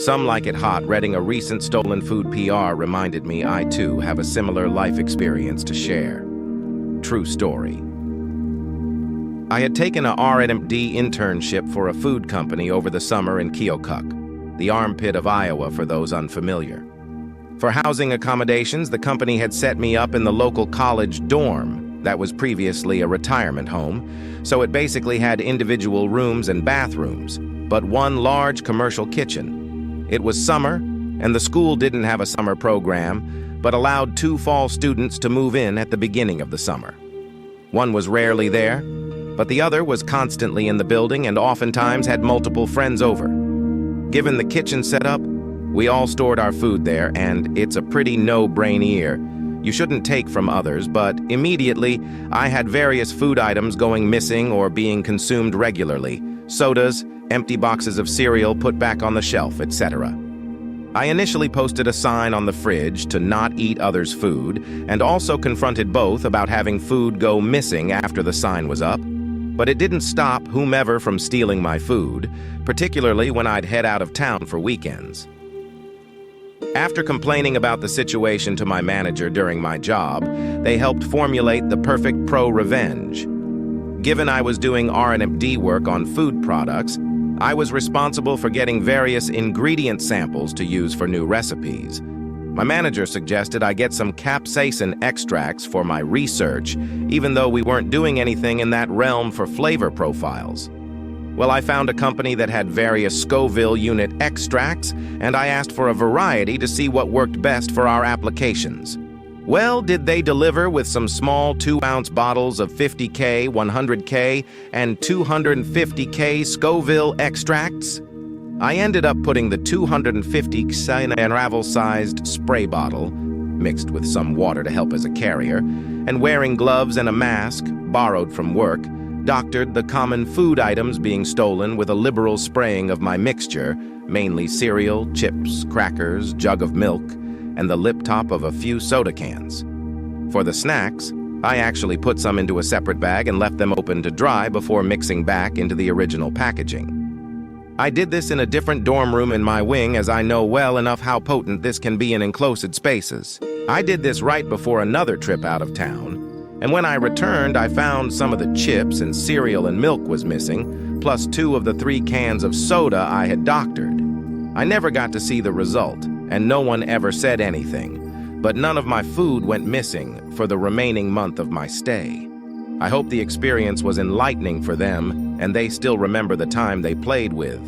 Some like it hot. Reading a recent stolen food PR reminded me I too have a similar life experience to share. True story. I had taken a R&D internship for a food company over the summer in Keokuk, the armpit of Iowa for those unfamiliar. For housing accommodations, the company had set me up in the local college dorm that was previously a retirement home, so it basically had individual rooms and bathrooms, but one large commercial kitchen. It was summer, and the school didn't have a summer program, but allowed 2 fall students to move in at the beginning of the summer. One was rarely there, but the other was constantly in the building and oftentimes had multiple friends over. Given the kitchen setup, we all stored our food there, and it's a pretty no-brainer. You shouldn't take from others, but immediately I had various food items going missing or being consumed regularly: sodas, empty boxes of cereal put back on the shelf, etc. I initially posted a sign on the fridge to not eat others' food, and also confronted both about having food go missing after the sign was up. But it didn't stop whomever from stealing my food, particularly when I'd head out of town for weekends. After complaining about the situation to my manager during my job, they helped formulate the perfect pro-revenge. Given I was doing R&D work on food products, I was responsible for getting various ingredient samples to use for new recipes. My manager suggested I get some capsaicin extracts for my research, even though we weren't doing anything in that realm for flavor profiles. Well, I found a company that had various Scoville unit extracts, and I asked for a variety to see what worked best for our applications. Well, did they deliver with some small 2-ounce bottles of 50K, 100K, and 250K Scoville extracts? I ended up putting the 250 in an unravel-sized spray bottle, mixed with some water to help as a carrier, and wearing gloves and a mask, borrowed from work, doctored the common food items being stolen with a liberal spraying of my mixture, mainly cereal, chips, crackers, jug of milk, and the lip top of a few soda cans. For the snacks, I actually put some into a separate bag and left them open to dry before mixing back into the original packaging. I did this in a different dorm room in my wing, as I know well enough how potent this can be in enclosed spaces. I did this right before another trip out of town, and when I returned, I found some of the chips and cereal and milk was missing, plus 2 of the 3 cans of soda I had doctored. I never got to see the result, and no one ever said anything, but none of my food went missing for the remaining month of my stay. I hope the experience was enlightening for them, and they still remember the time they played with